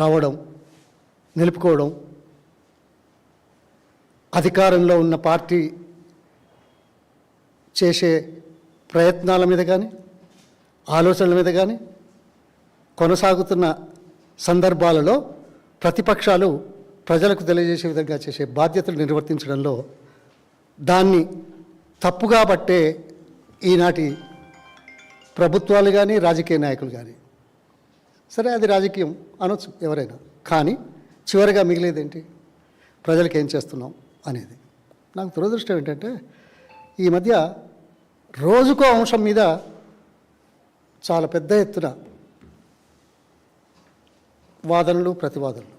రావడం, నిలుపుకోవడం, అధికారంలో ఉన్న పార్టీ చేసే ప్రయత్నాల మీద కానీ ఆలోచనల మీద కానీ కొనసాగుతున్న సందర్భాలలో ప్రతిపక్షాలు ప్రజలకు తెలియజేసే విధంగా చేసే బాధ్యతలు నిర్వర్తించడంలో దాన్ని తప్పుగా పట్టే ఈనాటి ప్రభుత్వాలు కానీ రాజకీయ నాయకులు కానీ, సరే అది రాజకీయం అనొచ్చు ఎవరైనా, కానీ చివరిగా మిగిలేదేంటి? ప్రజలకు ఏం చేస్తున్నాం అనేది. నాకు దురదృష్టం ఏంటంటే ఈ మధ్య రోజుకో అంశం మీద చాలా పెద్ద ఎత్తున వాదనలు ప్రతివాదనలు,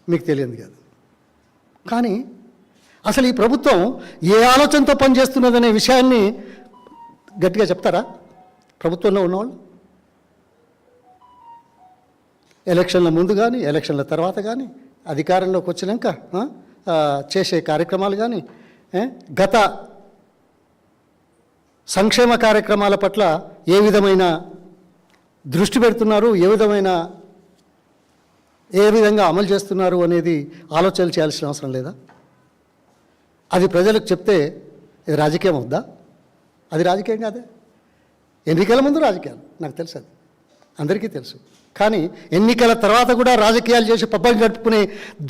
మీకు తెలియదు కాదు. కానీ అసలు ఈ ప్రభుత్వం ఏ ఆలోచనతో పనిచేస్తున్నదనే విషయాన్ని గట్టిగా చెప్తారా ప్రభుత్వంలో ఉన్నవాళ్ళు? ఎలక్షన్ల ముందు కానీ ఎలక్షన్ల తర్వాత కానీ అధికారంలోకి వచ్చినాక చేసే కార్యక్రమాలు కానీ, గత సంక్షేమ కార్యక్రమాల పట్ల ఏ విధమైన దృష్టి పెడుతున్నారు, ఏ విధంగా అమలు చేస్తున్నారు అనేది ఆలోచనలు చేయాల్సిన అవసరం లేదా? అది ప్రజలకు చెప్తే ఇది రాజకీయం అవుద్దా? అది రాజకీయం కాదే. ఎన్నికల ముందు రాజకీయాలు నాకు తెలుసు, అది అందరికీ తెలుసు. కానీ ఎన్నికల తర్వాత కూడా రాజకీయాలు చేసి పబ్బం గడుపుకునే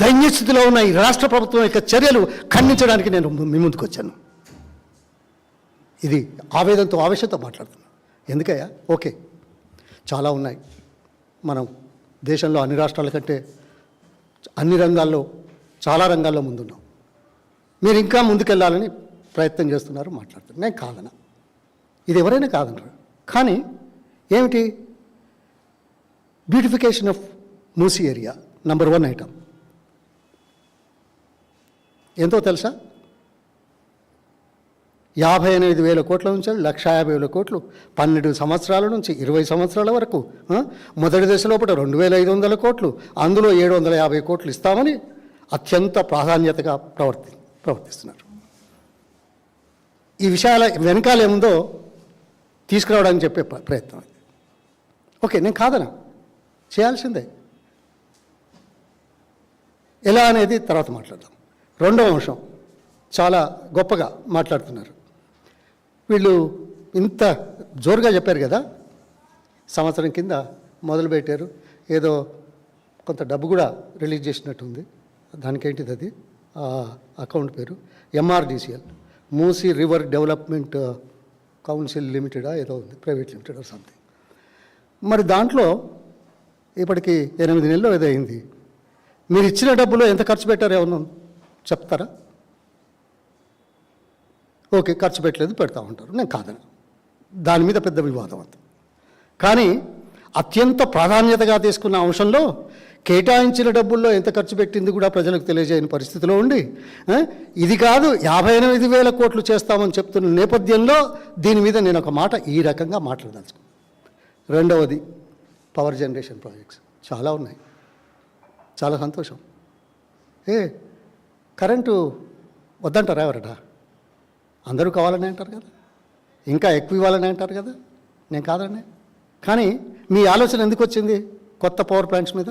దైన్యస్థితిలో ఉన్న ఈ రాష్ట్ర ప్రభుత్వం యొక్క చర్యలు ఖండించడానికి నేను మీ ముందుకు వచ్చాను. ఇది ఆవేదనతో ఆవేశంతో మాట్లాడుతున్నాను. ఎందుకయ్యా? ఓకే, చాలా ఉన్నాయి. మనం దేశంలో అన్ని రాష్ట్రాల కంటే అన్ని రంగాల్లో చాలా రంగాల్లో ముందున్నాం. మీరు ఇంకా ముందుకెళ్ళాలని ప్రయత్నం చేస్తున్నారు, మాట్లాడుతున్నారు. నేను కాదనా, ఇది ఎవరైనా కాదనరు. కానీ ఏమిటి? Beautification of Musi area number 1 item ఎంతో తెలుసా? 58,000 కోట్ల నుంచి 1,50,000 కోట్లు 12 సంవత్సరాల నుంచి 20 సంవత్సరాల వరకు. మొదటి దశ లోపల 2,500 కోట్లు, అందులో 750 కోట్లు ఇస్తామని అత్యంత ప్రాధాన్యతగా ప్రవర్తిస్తున్నారు. ఈ విషయాల వెనకాల ఏముందో తీసుకురావడానికి చెప్పే ప్రయత్నం. ఓకే, నేను కాదనా, చేయాల్సిందే. ఎలా అనేది తర్వాత మాట్లాడదాం. రెండవ అంశం చాలా గొప్పగా మాట్లాడుతున్నారు వీళ్ళు. ఇంత జోరుగా చెప్పారు కదా, సంవత్సరం కింద మొదలుపెట్టారు, ఏదో కొంత డబ్బు కూడా రిలీజ్ చేసినట్టుంది. దానికేంటిది? అది అకౌంట్ పేరు MRDCL, Musi river development council లిమిటెడా ఏదో ఉంది, ప్రైవేట్ లిమిటెడ్ ఆర్ సంథింగ్. మరి దాంట్లో ఇప్పటికి 8 నెలలు ఏదో అయింది. మీరు ఇచ్చిన డబ్బులో ఎంత ఖర్చు పెట్టారో ఏమన్నా చెప్తారా? ఓకే, ఖర్చు పెట్టలేదు, పెడతా ఉంటారు. నేను కాదను, దాని మీద పెద్ద వివాదం అంత. కానీ అత్యంత ప్రాధాన్యతగా తీసుకున్న అంశంలో కేటాయించిన డబ్బుల్లో ఎంత ఖర్చు పెట్టింది కూడా ప్రజలకు తెలియజేయని పరిస్థితిలో ఉండి, ఇది కాదు 58,000 కోట్లు చేస్తామని చెప్తున్న నేపథ్యంలో దీని మీద నేను ఒక మాట ఈ రకంగా మాట్లాడదలుచుకున్నాను. రెండవది పవర్ జనరేషన్ ప్రాజెక్ట్స్ చాలా ఉన్నాయి, చాలా సంతోషం. కరెంటు వద్దంటారా ఎవరట? అందరూ కావాలని అంటారు కదా, ఇంకా ఎక్కువ ఇవ్వాలని అంటారు కదా. నేను కాదండి. కానీ మీ ఆలోచన ఎందుకు వచ్చింది కొత్త పవర్ ప్లాంట్స్ మీద?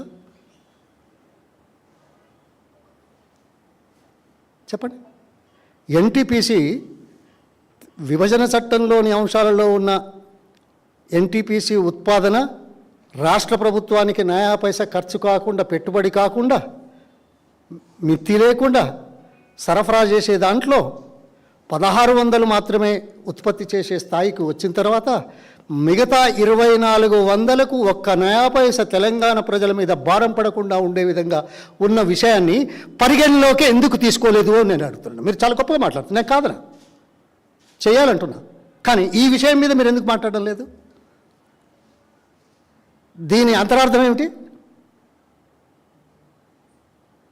చెప్పండి. NTPC విభజన చట్టంలోని అంశాలలో ఉన్న NTPC ఉత్పాదన రాష్ట్ర ప్రభుత్వానికి నయా పైసా ఖర్చు కాకుండా, పెట్టుబడి కాకుండా, మిత్తి లేకుండా సరఫరా చేసే దాంట్లో 1,600 మాత్రమే ఉత్పత్తి చేసే స్థాయికి వచ్చిన తర్వాత మిగతా 2,400కు ఒక్క నయా పైసా తెలంగాణ ప్రజల మీద భారం పడకుండా ఉండే విధంగా ఉన్న విషయాన్ని పరిగణలోకి ఎందుకు తీసుకోలేదు అని నేను అడుగుతున్నాను. మీరు చాలా గొప్పగా మాట్లాడుతున్నారు, నేను కాదనా, చేయాలంటున్నా. కానీ ఈ విషయం మీద మీరు ఎందుకు మాట్లాడడం లేదు? దీని అంతరార్థం ఏమిటి?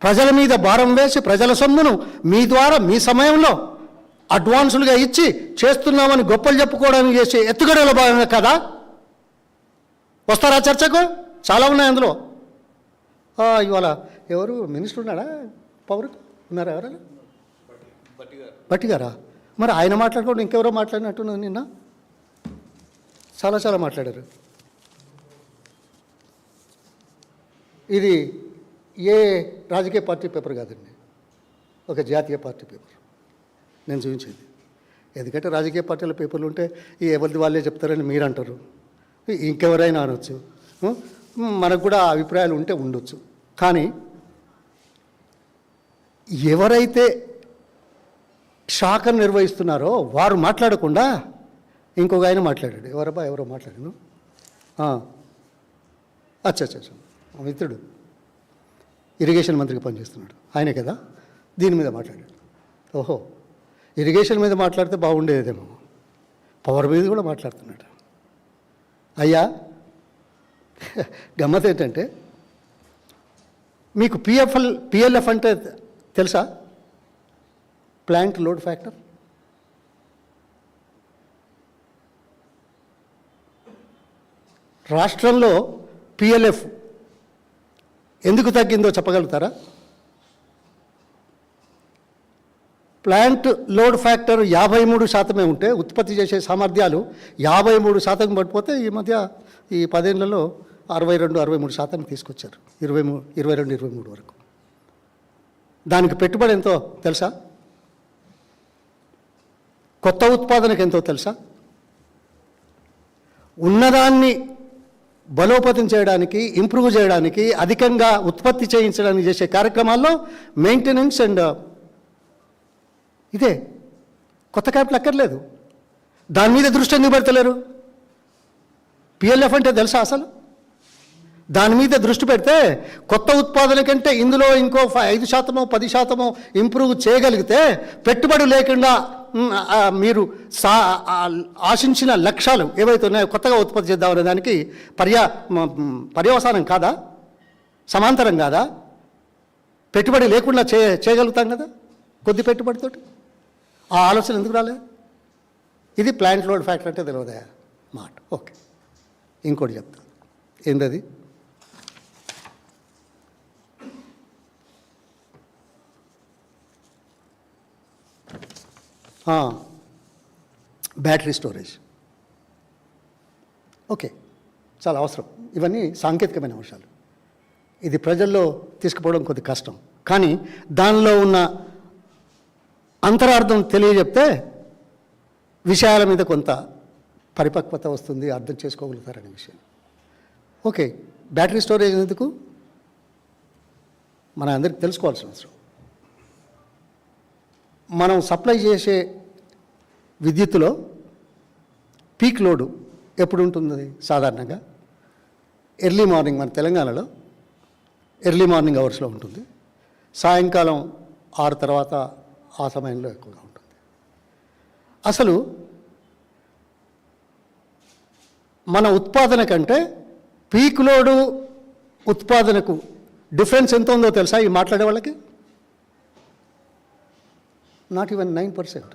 ప్రజల మీద భారం వేసి ప్రజల సొమ్మును మీ ద్వారా మీ సమయంలో అడ్వాన్సులుగా ఇచ్చి చేస్తున్నామని గొప్పలు చెప్పుకోవడానికి చేసే ఎత్తుగడలో భాగంగా కదా. వస్తారా చర్చకు? చాలా ఉన్నాయి అందులో. ఇవాళ ఎవరు మినిస్టర్ ఉన్నాడా? పవర్ ఉన్నారా? ఎవరైనా? భట్టి గారా? మరి ఆయన మాట్లాడుకోండి, ఇంకెవరో మాట్లాడినట్టున్నది. నిన్న చాలా మాట్లాడారు. ఇది ఏ రాజకీయ పార్టీ పేపర్ కాదండి, ఒక జాతీయ పార్టీ పేపర్ నేను చూపించేది. ఎందుకంటే రాజకీయ పార్టీల పేపర్లు ఉంటే ఈ ఎవరిది వాళ్ళే చెప్తారని మీరు అంటారు, ఇంకెవరైనా అనొచ్చు, మనకు కూడా అభిప్రాయాలు ఉంటే ఉండొచ్చు. కానీ ఎవరైతే శాఖను నిర్వహిస్తున్నారో వారు మాట్లాడకుండా ఇంకొక ఆయన మాట్లాడాడు. ఎవరో మాట్లాడాను, అచ్చా మిత్రుడు ఇరిగేషన్ మంత్రికి పనిచేస్తున్నాడు, ఆయనే కదా దీని మీద మాట్లాడాడు. ఓహో, ఇరిగేషన్ మీద మాట్లాడితే బాగుండేదేమో, పవర్ మీద కూడా మాట్లాడుతున్నాడు. అయ్యా, గమ్మత్ ఏంటంటే మీకు పిఎల్ఎఫ్ అంటే తెలుసా? Plant load factor. రాష్ట్రంలో పిఎల్ఎఫ్ ఎందుకు తగ్గిందో చెప్పగలుగుతారా? ప్లాంట్ లోడ్ ఫ్యాక్టర్ 53% ఉంటే ఉత్పత్తి చేసే సామర్థ్యాలు 53% పడిపోతే ఈ మధ్య ఈ 10 ఏళ్లలో 62-63% తీసుకొచ్చారు, 22-23 వరకు. దానికి పెట్టుబడి ఎంతో తెలుసా? కొత్త ఉత్పాదనకు ఎంతో తెలుసా? ఉన్నదాన్ని బలోపేతం చేయడానికి, ఇంప్రూవ్ చేయడానికి, అధికంగా ఉత్పత్తి చేయించడానికి చేసే కార్యక్రమాల్లో మెయింటెనెన్స్ అండ్ ఇదే, కొత్త క్యాపిటల్ అక్కర్లేదు. దాని మీద దృష్టి ఎందుకు పెడతలేరు? పిఎల్ఎఫ్ అంటే తెలుసా అసలు? దాని మీద దృష్టి పెడితే కొత్త ఉత్పాదన కంటే ఇందులో ఇంకో 5%, 10% ఇంప్రూవ్ చేయగలిగితే పెట్టుబడి లేకుండా మీరు ఆశించిన లక్ష్యాలు ఏవైతే ఉన్నాయో కొత్తగా ఉత్పత్తి చేద్దామనే దానికి పర్యవసానం కాదా? సమాంతరం కాదా? పెట్టుబడి లేకుండా చేయగలుగుతాం కదా కొద్ది పెట్టుబడితోటి. ఆ ఆలోచన ఎందుకు రాలేదు? ఇది ప్లాంట్ లోడ్ ఫ్యాక్టర్ అంటే తెలియదా మాట. ఓకే, ఇంకోటి చెప్తా. ఏంటది? Battery storage. ఓకే, చాలా అవసరం. ఇవన్నీ సాంకేతికమైన అంశాలు. ఇది ప్రజల్లో తీసుకుపోవడం కొద్ది కష్టం, కానీ దానిలో ఉన్న అంతరార్థం తెలియజెప్తే విషయాల మీద కొంత పరిపక్వత వస్తుంది, అర్థం చేసుకోగలుగుతారనే విషయం. ఓకే, బ్యాటరీ స్టోరేజ్ ఎందుకు మన అందరికి తెలుసుకోవాల్సిన అవసరం. మనం సప్లై చేసే విద్యుత్తులో పీక్ లోడు ఎప్పుడు ఉంటుంది? సాధారణంగా ఎర్లీ మార్నింగ్, మన తెలంగాణలో ఎర్లీ మార్నింగ్ అవర్స్లో ఉంటుంది. సాయంకాలం 6 తర్వాత ఆ సమయంలో ఎక్కువగా ఉంటుంది. అసలు మన ఉత్పాదన కంటే పీక్ లోడు ఉత్పాదనకు డిఫరెన్స్ ఎంత ఉందో తెలుసా ఈ మాట్లాడే వాళ్ళకి? Not even 9%,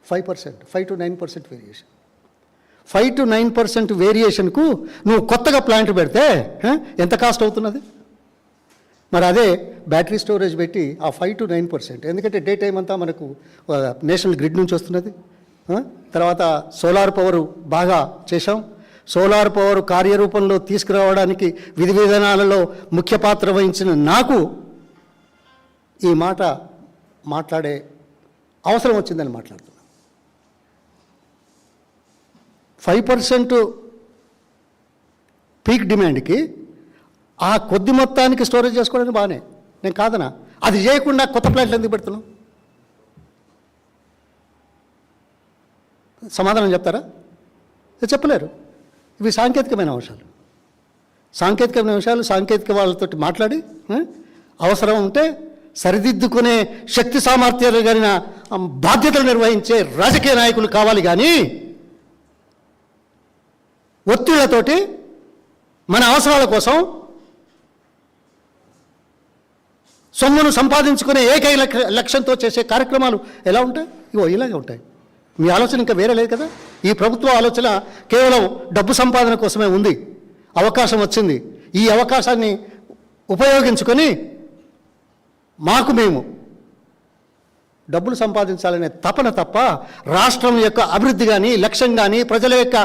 5%, 5 to 9% variation. 5 to 9% వేరియేషన్కు నువ్వు కొత్తగా ప్లాంట్ పెడితే ఎంత కాస్ట్ అవుతున్నది? మరి అదే బ్యాటరీ స్టోరేజ్ పెట్టి ఆ 5 to 9%, ఎందుకంటే డే టైం అంతా మనకు నేషనల్ గ్రిడ్ నుంచి వస్తున్నది. తర్వాత సోలార్ పవర్ బాగా చేశాం. సోలార్ పవర్ కార్యరూపంలో తీసుకురావడానికి విధి విధానాలలో ముఖ్య పాత్ర వహించిన నాకు ఈ మాట మాట్లాడే అవసరం వచ్చిందని మాట్లాడుతున్నా. 5% పీక్ డిమాండ్కి ఆ కొద్ది మొత్తానికి స్టోరేజ్ చేసుకోవడానికి బాగానే, నేను కాదనా. అది చేయకుండా కొత్త ప్లాంట్లు ఎందుకు పెడుతున్నాం? సమాధానం చెప్తారా? చెప్పలేరు. ఇవి సాంకేతికమైన అంశాలు. సాంకేతిక వాళ్ళతో మాట్లాడి అవసరం ఉంటే సరిదిద్దుకునే శక్తి సామర్థ్యాలు కలిగిన బాధ్యతలు నిర్వహించే రాజకీయ నాయకులు కావాలి. కానీ ఒత్తిళ్లతోటి మన అవసరాల కోసం సొమ్మును సంపాదించుకునే ఏకైక లక్ష్యంతో చేసే కార్యక్రమాలు ఎలా ఉంటాయి? ఇలాగే ఉంటాయి. మీ ఆలోచన ఇంకా వేరే లేదు కదా. ఈ ప్రభుత్వ ఆలోచన కేవలం డబ్బు సంపాదన కోసమే ఉంది. అవకాశం వచ్చింది, ఈ అవకాశాన్ని ఉపయోగించుకొని మాకు మేము డబ్బులు సంపాదించాలనే తపన తప్ప రాష్ట్రం యొక్క అభివృద్ధి కానీ లక్ష్యం కానీ ప్రజల యొక్క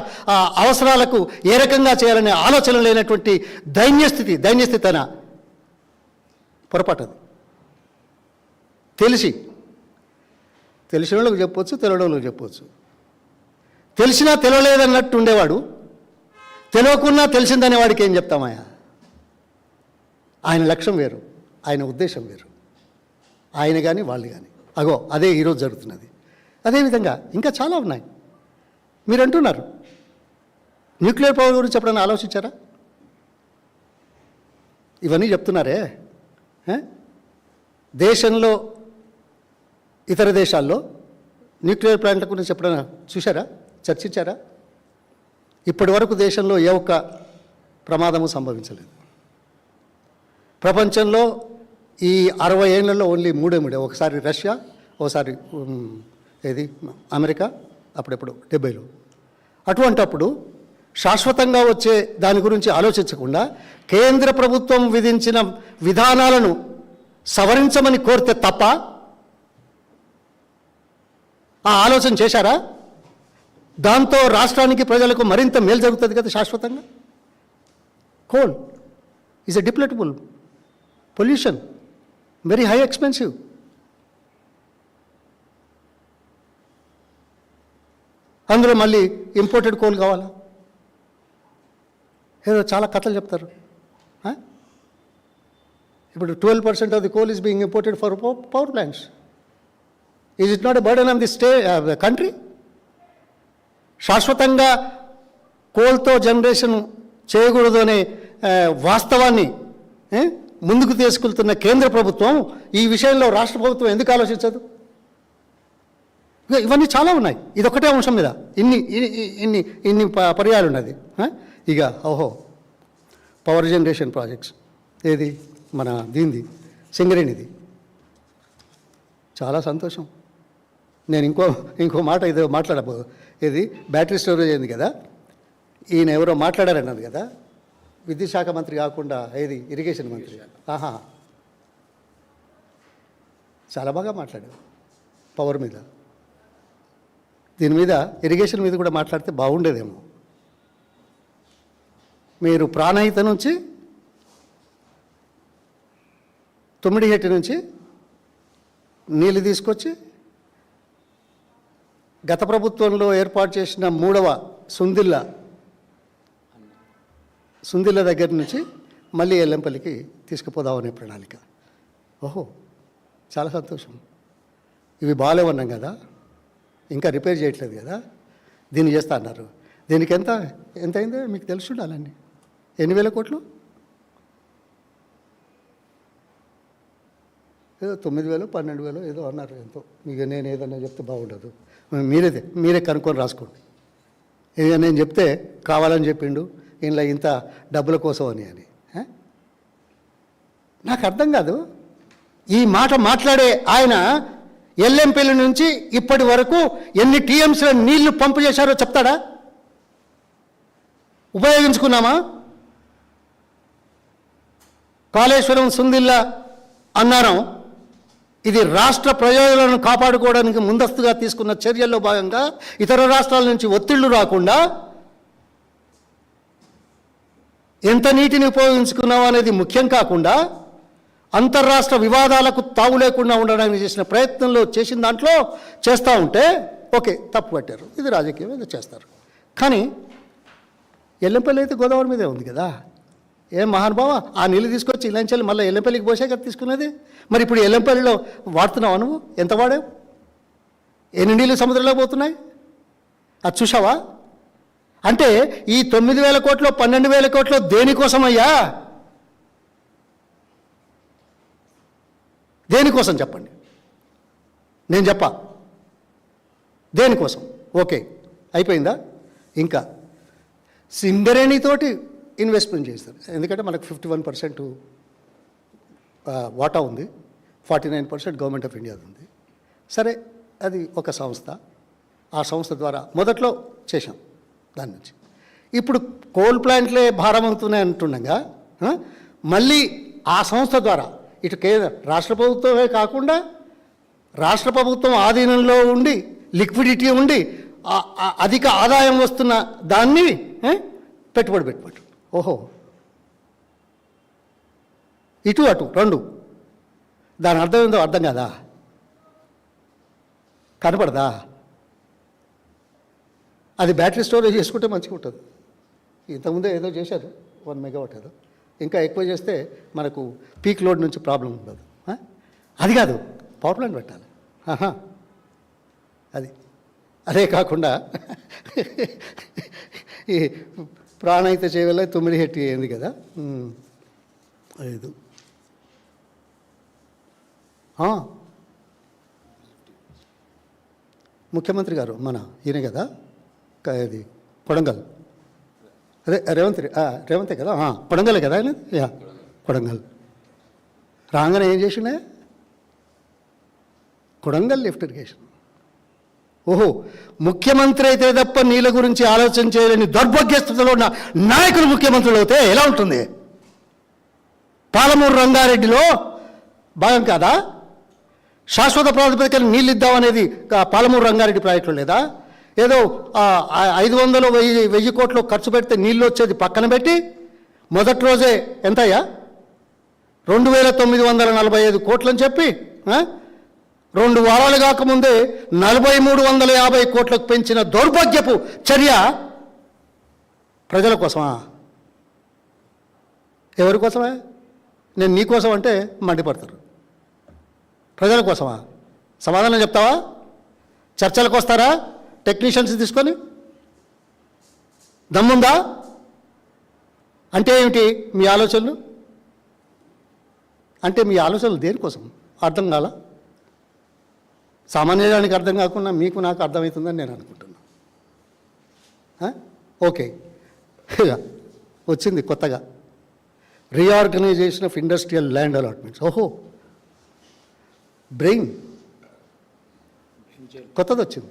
అవసరాలకు ఏ రకంగా చేయాలనే ఆలోచన లేనటువంటి దైన్యస్థితి అన పొరపాటది. తెలిసిన వాళ్ళకి చెప్పవచ్చు, తెలియని వాళ్ళకి చెప్పవచ్చు. తెలిసినా తెలియలేదన్నట్టు ఉండేవాడు తెలియకున్నా తెలిసిందనే వాడికి ఏం చెప్తామయ్యా? ఆయన లక్ష్యం వేరు, ఆయన ఉద్దేశం వేరు, ఆయన కానీ వాళ్ళు కానీ. అగో అదే ఈరోజు జరుగుతున్నది. అదేవిధంగా ఇంకా చాలా ఉన్నాయి. మీరు అంటున్నారు న్యూక్లియర్ పవర్ గురించి ఎప్పుడైనా ఆలోచించారా? ఇవన్నీ చెప్తున్నారే, దేశంలో ఇతర దేశాల్లో న్యూక్లియర్ ప్లాంట్ల గురించి ఎప్పుడైనా చూశారా, చర్చించారా? ఇప్పటి వరకు దేశంలో ఏ ఒక్క ప్రమాదము సంభవించలేదు. ప్రపంచంలో ఈ 60 ఏళ్లలో ఓన్లీ మూడే, ఒకసారి రష్యా, ఒకసారి ఏది అమెరికా, అప్పుడెప్పుడు 70లో. అటువంటప్పుడు శాశ్వతంగా వచ్చే దాని గురించి ఆలోచించకుండా కేంద్ర ప్రభుత్వం విధించిన విధానాలను సవరించమని కోరితే తప్ప ఆ ఆలోచన చేశారా? దాంతో రాష్ట్రానికి ప్రజలకు మరింత మేలు జరుగుతుంది కదా శాశ్వతంగా. Coal is a depletable pollution, very high expensive. అందులో మళ్ళీ ఇంపోర్టెడ్ కోల్ కావాలా? ఏదో చాలా కథలు చెప్తారు. ఇప్పుడు 12% of the coal is being imported for power plants. Is it not a burden on the country? శాశ్వతంగా కోల్తో జనరేషన్ చేయకూడదు అనే వాస్తవాన్ని ముందుకు తీసుకెళ్తున్న కేంద్ర ప్రభుత్వం ఈ విషయంలో రాష్ట్ర ప్రభుత్వం ఎందుకు ఆలోచించదు? ఇవన్నీ చాలా ఉన్నాయి. ఇదొక్కటే అంశం మీద ఇన్ని పర్యాలు ఉన్నది. ఇక పవర్ జనరేషన్ ప్రాజెక్ట్స్ ఏది మన దీనిది సింగరేణిది చాలా సంతోషం. నేను ఇంకో మాట ఇదో మాట్లాడబోదు. ఏది బ్యాటరీ స్టోరేజ్ అయింది కదా, ఈయన ఎవరో మాట్లాడారన్నది కదా, విద్యుత్ శాఖ మంత్రి కాకుండా ఏది ఇరిగేషన్ మంత్రి. చాలా బాగా మాట్లాడారు పవర్ మీద. దీని మీద ఇరిగేషన్ మీద కూడా మాట్లాడితే బాగుండేదేమో. మీరు ప్రాణహిత నుంచి తుమ్మిడిహెట్టి నుంచి నీళ్ళు తీసుకొచ్చి గత ప్రభుత్వంలో ఏర్పాటు చేసిన 3వ సుందిల్ల దగ్గర నుంచి మళ్ళీ ఎల్లంపల్లికి తీసుకుపోదామనే ప్రణాళిక. చాలా సంతోషం. ఇవి బాగాలేవన్నాం కదా, ఇంకా రిపేర్ చేయట్లేదు కదా, దీన్ని చేస్తా అన్నారు. దీనికి ఎంత అయిందో మీకు తెలిసి ఉండాలండి. 8,000 కోట్లు, ఏదో 9,000 12,000 ఏదో అన్నారు. ఎంతో మీకు నేను ఏదన్నా చెప్తే బాగుండదు. మీరే కనుక్కొని రాసుకోండి. ఇక నేను చెప్తే కావాలని చెప్పిండు ఇంట్లో ఇంత డబ్బుల కోసం అని నాకు అర్థం కాదు. ఈ మాట మాట్లాడే ఆయన ఎల్లంపల్లి నుంచి ఇప్పటి వరకు ఎన్ని టీఎంసీల నీళ్లు పంపు చేశారో చెప్తాడా? ఉపయోగించుకున్నామా? కాళేశ్వరం సుందిల్ల అన్నారం ఇది రాష్ట్ర ప్రయోజనాలను కాపాడుకోవడానికి ముందస్తుగా తీసుకున్న చర్యల్లో భాగంగా ఇతర రాష్ట్రాల నుంచి ఒత్తిళ్లు రాకుండా ఎంత నీటిని ఉపయోగించుకున్నాం అనేది ముఖ్యం కాకుండా అంతర్రాష్ట్ర వివాదాలకు తావు లేకుండా ఉండడానికి చేసిన ప్రయత్నంలో చేసిన దాంట్లో చేస్తూ ఉంటే ఓకే, తప్పు పట్టారు, ఇది రాజకీయం, ఇది చేస్తారు. కానీ ఎల్లంపల్లి అయితే గోదావరి మీదే ఉంది కదా. ఏం మహానుభావ, ఆ నీళ్ళు తీసుకొచ్చి ఇలాంచెల్లి మళ్ళీ ఎల్లంపల్లికి పోసే కదా తీసుకున్నది. మరి ఇప్పుడు ఎల్లంపల్లిలో వాడుతున్నావా నువ్వు? ఎంత వాడావు? ఎన్ని నీళ్ళు సముద్రంలో పోతున్నాయి అది చూసావా? అంటే ఈ 9,000 కోట్లు 12,000 కోట్లు దేనికోసమయ్యా? దేనికోసం చెప్పండి, నేను చెప్పా దేనికోసం. ఓకే, అయిపోయిందా? ఇంకా సింగరేణితోటి ఇన్వెస్ట్మెంట్ చేస్తారు. ఎందుకంటే మనకు 51% వాటా ఉంది, 49% గవర్నమెంట్ ఆఫ్ ఇండియాది ఉంది. సరే, అది ఒక సంస్థ. ఆ సంస్థ ద్వారా మొదట్లో చేశాం. దాని నుంచి ఇప్పుడు కోల్ ప్లాంట్లే భారం అవుతున్నాయి అంటుండగా మళ్ళీ ఆ సంస్థ ద్వారా ఇటు రాష్ట్ర ప్రభుత్వమే కాకుండా రాష్ట్ర ప్రభుత్వం ఆధీనంలో ఉండి లిక్విడిటీ ఉండి అధిక ఆదాయం వస్తున్న దాన్ని పెట్టుబడి. ఓహో, ఇటు అటు రెండు. దాని అర్థం ఏందో అర్థం కాదా? కనపడదా? అది బ్యాటరీ స్టోరేజ్ చేసుకుంటే మంచిగా ఉంటుంది. ఇంతకుముందే ఏదో చేశారు 1 మెగావాట్ ఏదో. ఇంకా ఎక్కువ చేస్తే మనకు పీక్ లోడ్ నుంచి ప్రాబ్లం ఉండదు. అది కాదు, పవర్ ప్లాంట్ పెట్టాలి. అదే కాకుండా ఈ ప్రాణైతే చేయవల్ల 9 హెట్టి అయింది కదా. 5 ముఖ్యమంత్రి గారు మన ఈయన కదా, ఇది కొడంగల్, అదే రేవంతే కదా, కొడంగలే కదా ఆయన. కొడంగల్ రాగానే ఏం చేసిండే? Kodangal lift irrigation. ఓహో, ముఖ్యమంత్రి అయితే తప్ప నీళ్ళ గురించి ఆలోచన చేయలేని దౌర్భాగ్య స్థితిలో ఉన్న నాయకులు ముఖ్యమంత్రులు అయితే ఎలా ఉంటుంది? పాలమూరు రంగారెడ్డిలో భాగం కాదా? శాశ్వత ప్రాతిపదికన నీళ్ళు ఇద్దామనేది పాలమూరు రంగారెడ్డి ప్రాజెక్టులో లేదా? ఏదో 500-1000 కోట్లు ఖర్చు పెడితే నీళ్ళు వచ్చేది పక్కన పెట్టి మొదటి రోజే ఎంతయ్యా 2945 కోట్లని చెప్పి 2 వారాలు కాకముందే 4350 కోట్లకు పెంచిన దౌర్భాగ్యపు చర్య ప్రజల కోసమా? ఎవరి కోసమే? నేను నీ కోసం అంటే మండిపడతారు. ప్రజల కోసమా? సమాధానం చెప్తావా? చర్చలకు వస్తారా టెక్నీషియన్స్ తీసుకొని? దమ్ముందా? అంటే ఏమిటి మీ ఆలోచనలు? అంటే మీ ఆలోచనలు దేనికోసం అర్థం కాల? సామాన్యానికి అర్థం కాకుండా మీకు నాకు అర్థమవుతుందని నేను అనుకుంటున్నా. ఓకే, వచ్చింది కొత్తగా reorganisation of industrial land allotments. ఓహో, బ్రెయిన్ కొత్తది వచ్చింది.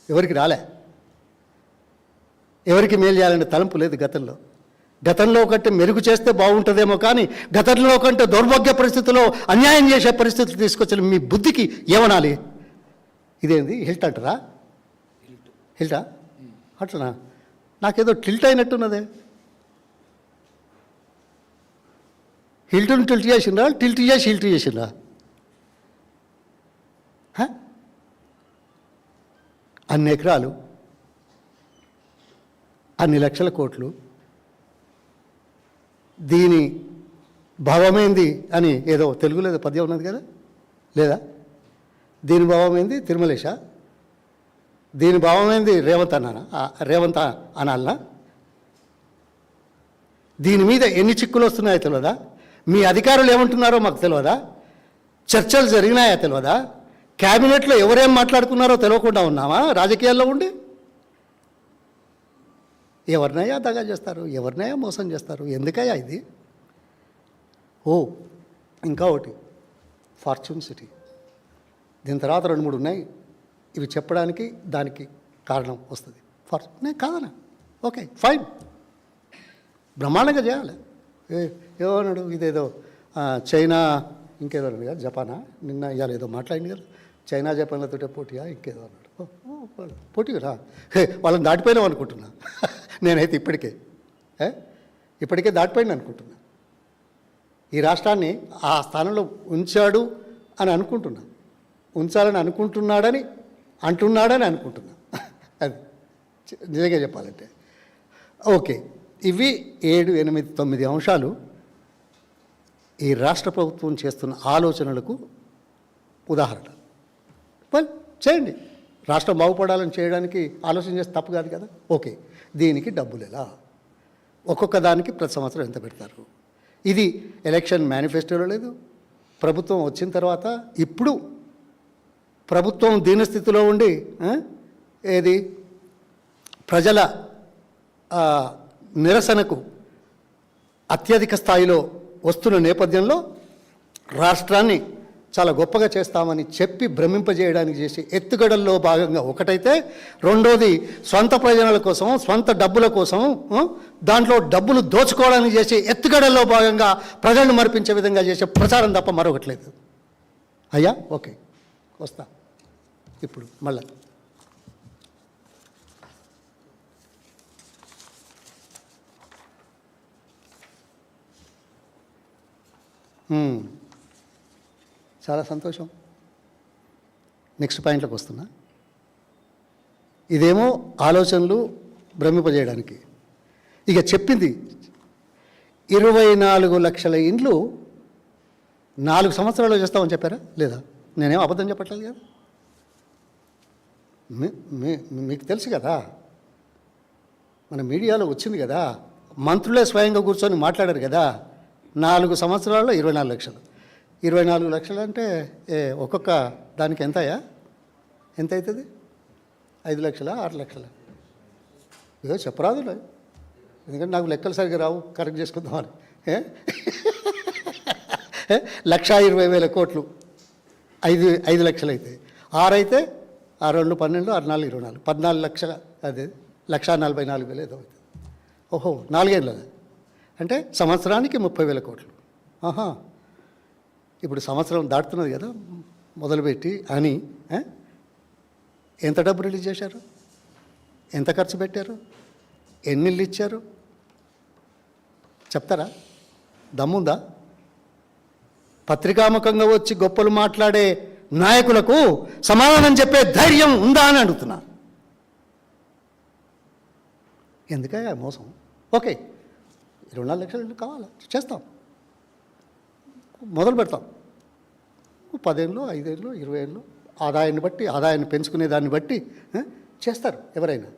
ఎవరికి రాలే, ఎవరికి మేలు చేయాలనే తలంపు లేదు గతంలో కంటే మెరుగు చేస్తే బాగుంటుందేమో, కానీ గతంలో కంటే దౌర్భాగ్య పరిస్థితుల్లో అన్యాయం చేసే పరిస్థితులు తీసుకొచ్చిన మీ బుద్ధికి ఏమనాలి? ఇదేంది హిల్ట్ అంటారా? హిల్టా? అట్లనా? నాకేదో టిల్ట్ అయినట్టున్నదే. హిల్ట్ను టిల్ట్ చేసిండ్రా? టిల్ట్ చేసి హిల్ట్ చేసిండ్రా? అన్ని ఎకరాలు, అన్ని లక్షల కోట్లు, దీని భావమైంది అని ఏదో తెలుగులో ఏదో పద్యం ఉన్నది కదా, లేదా? దీని భావమైంది తిరుమలేశ, దీని భావమైంది రేవంత్ అనాలనా? దీని మీద ఎన్ని చిక్కులు వస్తున్నాయో తెలియదా? మీ అధికారులు ఏమంటున్నారో మాకు తెలియదా? చర్చలు జరిగినాయో తెలియదా? క్యాబినెట్లో ఎవరేం మాట్లాడుకున్నారో తెలియకుండా ఉన్నామా రాజకీయాల్లో ఉండి? ఎవరినయ్యా దగా చేస్తారు, ఎవరినయ్యా మోసం చేస్తారు? ఎందుకయ్యా ఇది? ఇంకా ఒకటి ఫార్చ్యూన్ సిటీ. దీని తర్వాత 2-3 ఉన్నాయి. ఇవి చెప్పడానికి దానికి కారణం వస్తుంది. నేను కాదనా? ఓకే, ఫైన్, బ్రహ్మాండంగా చేయాలి. ఏమన్నాడు? ఇదేదో చైనా ఇంకేదో అన్నాడు కదా, జపానా? నిన్న ఇవాళ ఏదో మాట్లాడింది కదా, చైనా జపాన్లతో పోటీయా ఇంకేదో అన్నాడు. పోటీ కదా, వాళ్ళని దాటిపోయినాం అనుకుంటున్నా నేనైతే ఇప్పటికే దాటిపోయింది అనుకుంటున్నా. ఈ రాష్ట్రాన్ని ఆ స్థానంలో ఉంచాడు అని అనుకుంటున్నా, ఉంచాలని అంటున్నాడని అనుకుంటున్నా. అది నిజంగా చెప్పాలంటే. ఓకే, ఇవి 7, 8, 9 అంశాలు ఈ రాష్ట్ర ప్రభుత్వం చేస్తున్న ఆలోచనలకు ఉదాహరణ. చేయండి, రాష్ట్రం బాగుపడాలని చేయడానికి ఆలోచన చేస్తే తప్పు కాదు కదా. ఓకే, దీనికి డబ్బులు ఎలా? ఒక్కొక్క దానికి ప్రతి సంవత్సరం ఎంత పెడతారు? ఇది ఎలక్షన్ మేనిఫెస్టోలో లేదు. ప్రభుత్వం వచ్చిన తర్వాత ఇప్పుడు ప్రభుత్వం దీనస్థితిలో ఉండి ఏది ప్రజల నిరసనకు అత్యధిక స్థాయిలో వస్తున్న నేపథ్యంలో రాష్ట్రాన్ని చాలా గొప్పగా చేస్తామని చెప్పి భ్రమింపజేయడానికి చేసి ఎత్తుగడల్లో భాగంగా ఒకటైతే, రెండోది స్వంత ప్రయోజనాల కోసం, స్వంత డబ్బుల కోసం, దాంట్లో డబ్బులు దోచుకోవడానికి చేసి ఎత్తుగడల్లో భాగంగా ప్రజలను మరిపించే విధంగా చేసే ప్రచారం తప్ప మరొకటి లేదు. అయ్యా ఓకే, వస్తా ఇప్పుడు మళ్ళా. చాలా సంతోషం. నెక్స్ట్ పాయింట్లోకి వస్తున్నా. ఇదేమో ఆలోచనలు భ్రమింపజేయడానికి. ఇక చెప్పింది 24 లక్షల ఇండ్లు 4 సంవత్సరాలు చేస్తామని చెప్పారా లేదా? నేనేం అబద్ధం చెప్పట్లేదు కదా. మీకు తెలుసు కదా, మన మీడియాలో వచ్చింది కదా, మంత్రులే స్వయంగా కూర్చొని మాట్లాడారు కదా. 4 సంవత్సరాల్లో 24 లక్షలు. 24 లక్షలు అంటే ఒక్కొక్క దానికి ఎంతయా? ఎంత అవుతుంది? 5 లక్షలా 6 లక్షలా? ఏదో చెప్పరాదు, ఎందుకంటే నాకు లెక్కలు సరిగ్గా రావు, కరెక్ట్ చేసుకుందామని. 1,20,000 కోట్లు 5 లక్షలు అయితే, 6 అయితే 6 2 12, 6 4 24, 14 లక్షల, అదే 1,44,000 ఏదో అవుతుంది. ఓహో, 4 ఏళ్ళ అంటే సంవత్సరానికి 30,000 కోట్లు. ఆహా, ఇప్పుడు సంవత్సరం దాటుతున్నది కదా మొదలుపెట్టి అని. ఎంత డబ్బు రిలీజ్ చేశారు? ఎంత ఖర్చు పెట్టారు? ఎన్ని ఇళ్ళు ఇచ్చారు? చెప్తారా? దమ్ముందా? పత్రికాముఖంగా వచ్చి గొప్పలు మాట్లాడే నాయకులకు సమాధానం చెప్పే ధైర్యం ఉందా అని అడుగుతున్నా. ఎందుకయ్యా మోసం? ఓకే, 24 లక్షలు ఇల్లు కావాలా? చేస్తాం, మొదలు పెడతాం. 10 ఏళ్ళు, 5 ఏళ్ళు, 20 ఏళ్ళు, ఆదాయాన్ని బట్టి, ఆదాయాన్ని పెంచుకునే దాన్ని బట్టి చేస్తారు ఎవరైనా.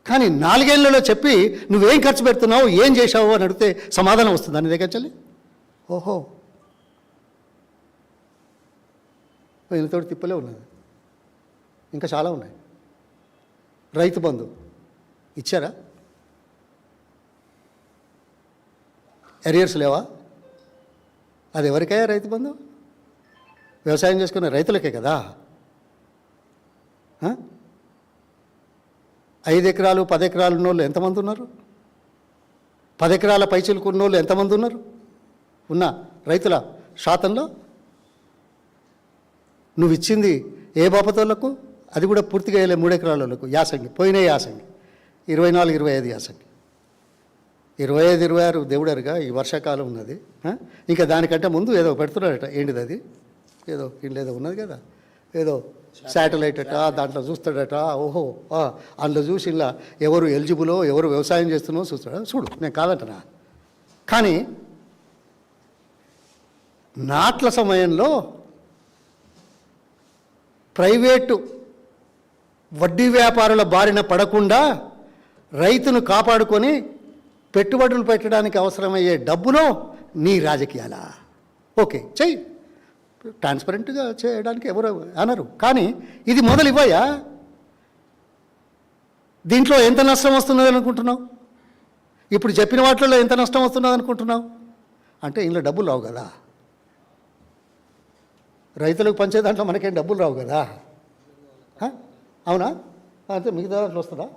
కానీ 4 ఏళ్లలో చెప్పి నువ్వేం ఖర్చు పెడుతున్నావు, ఏం చేశావు అని అడిగితే సమాధానం వస్తుంది దాని దగ్గర చెల్లి. ఓహో, వీళ్ళతోటి తిప్పలే ఉన్నది, ఇంకా చాలా ఉన్నాయి. రైతు బంధు ఇచ్చారా? ఎరియర్స్ లేవా? అది ఎవరికయ్యా రైతు బంధు? వ్యవసాయం చేసుకునే రైతులకే కదా. 5 ఎకరాలు 10 ఎకరాలు ఉన్నోళ్ళు ఎంతమంది ఉన్నారు? 10 ఎకరాల పైచీలకు ఉన్నోళ్ళు ఎంతమంది ఉన్నారు? ఉన్న రైతుల శాతంలో నువ్వు ఇచ్చింది ఏ బాపతోళ్లకు? అది కూడా పూర్తిగా వేయలే. 3 ఎకరాల వాళ్ళకు యాసంగి పోయిన యాసంగి 24, 25 యాసంగి, 25, 26 దేవుడరుగా ఈ వర్షాకాలం ఉన్నది. ఇంకా దానికంటే ముందు ఏదో పెడుతున్నాడట. ఏంటిది అది? ఏదో ఇంట్లో ఉన్నది కదా, ఏదో శాటిలైట్ అట, దాంట్లో చూస్తాడట. ఓహో, అందులో చూసి ఇలా ఎవరు ఎలిజిబులో, ఎవరు వ్యవసాయం చేస్తున్నారో చూస్తాడా. చూడు, నేను కాదంటనా. కానీ నాట్ల సమయంలో ప్రైవేటు వడ్డీ వ్యాపారుల బారిన పడకుండా రైతును కాపాడుకొని పెట్టుబడులు పెట్టడానికి అవసరమయ్యే డబ్బులో నీ రాజకీయాలా? ఓకే, చెయ్యి, ట్రాన్స్పరెంట్గా చేయడానికి ఎవరు అనరు. కానీ ఇది మొదలు ఇవ్వయా. దీంట్లో ఎంత నష్టం వస్తున్నది అనుకుంటున్నావు? ఇప్పుడు చెప్పిన వాటిల్లో ఎంత నష్టం వస్తున్నది అనుకుంటున్నావు? అంటే ఇందులో డబ్బులు రావు కదా. రైతులకు పంచే దాంట్లో మనకేం డబ్బులు రావు కదా. అవునా? అంటే మిగతా దాంట్లో వస్తుందా?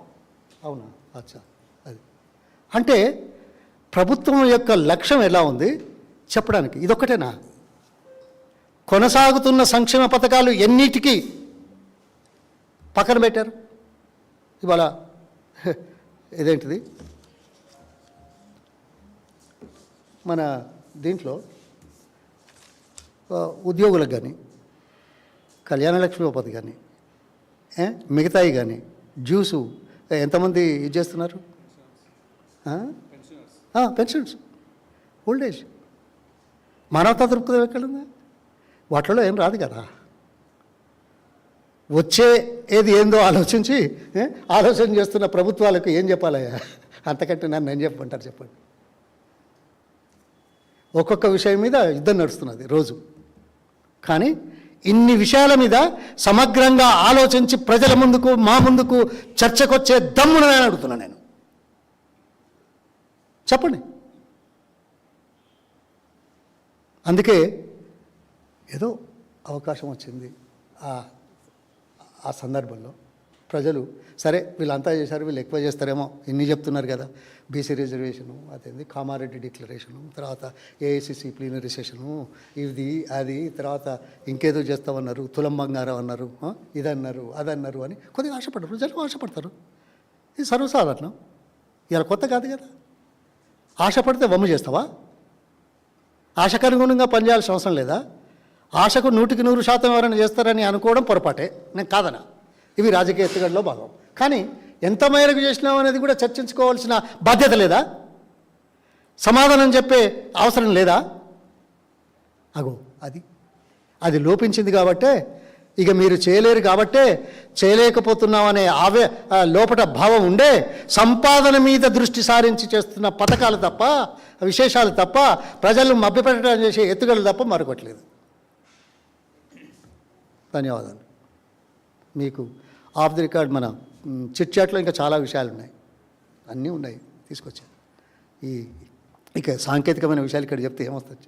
అవునా? అచ్చా, అది అంటే ప్రభుత్వం యొక్క లక్ష్యం ఎలా ఉంది చెప్పడానికి ఇదొక్కటేనా? కొనసాగుతున్న సంక్షేమ పథకాలు ఎన్నిటికీ పక్కన పెట్టారు. ఇవాళ ఇదేంటిది, మన దీంట్లో ఉద్యోగులకు కానీ, కళ్యాణలక్ష్మి ఉపతి కానీ, మిగతాయి కానీ, జ్యూసు ఎంతమంది ఇది చేస్తున్నారు? పెన్షన్స్, ఓల్డేజ్, మానవతా దృక్పథం ఎక్కడుందా? వాటిలో ఏం రాదు కదా. వచ్చే ఏది ఏందో ఆలోచన చేస్తున్న ప్రభుత్వాలకు ఏం చెప్పాలయ్యా? అంతకంటే నన్ను ఏం చెప్పమంటారు చెప్పండి. ఒక్కొక్క విషయం మీద యుద్ధం నడుస్తున్నది రోజు. కానీ ఇన్ని విషయాల మీద సమగ్రంగా ఆలోచించి ప్రజల ముందుకు, మా ముందుకు చర్చకొచ్చే దమ్మును నేను అడుగుతున్నా. నేను చెప్పండి. అందుకే ఏదో అవకాశం వచ్చింది ఆ సందర్భంలో ప్రజలు సరే వీళ్ళంతా చేశారు, వీళ్ళు ఎక్కువ చేస్తారేమో, ఇన్ని చెప్తున్నారు కదా, బీసీ రిజర్వేషను, అదేంది కామారెడ్డి డిక్లరేషను, తర్వాత ఏఐసిసి ప్లీనరీ సెషను, ఇది అది, తర్వాత ఇంకేదో చేస్తామన్నారు, తులం బంగారం అన్నారు, ఇదన్నారు అదన్నారు అని కొద్దిగా ఆశపడరు, ప్రజలు ఆశపడతారు. ఇది సర్వసాధారణం, ఇలా కొత్త కాదు కదా. ఆశపడితే వమ్ము చేస్తావా? ఆశకు అనుగుణంగా పనిచేయాల్సిన అవసరం లేదా? ఆశకు 100% ఎవరైనా చేస్తారని అనుకోవడం పొరపాటే, నేను కాదనా. ఇవి రాజకీయ ఎత్తుగడలో భాగం. కానీ ఎంత మేరకు చేసినాం అనేది కూడా చర్చించుకోవాల్సిన బాధ్యత లేదా? సమాధానం చెప్పే అవసరం లేదా? అగో అది లోపించింది కాబట్టే, ఇక మీరు చేయలేరు కాబట్టే, చేయలేకపోతున్నాం అనే లోపట భావం ఉండే సంపాదన మీద దృష్టి సారించి చేస్తున్న పథకాలు తప్ప, విశేషాలు తప్ప, ప్రజలను మభ్యపెట్టడం చేసే ఎత్తుగడలు తప్ప మరొకట్లేదు. ధన్యవాదాలు. మీకు ఆఫ్ ది రికార్డ్ మన చిట్ చాట్లో ఇంకా చాలా విషయాలు ఉన్నాయి, అన్నీ ఉన్నాయి తీసుకొచ్చాను. ఇక సాంకేతికమైన విషయాలు ఇక్కడ చెప్తే ఏమొస్తుంది?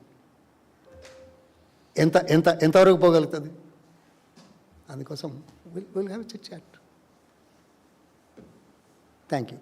ఎంతవరకు పోగలుగుతుంది? అందుకోసం will have chit chat. Thank you.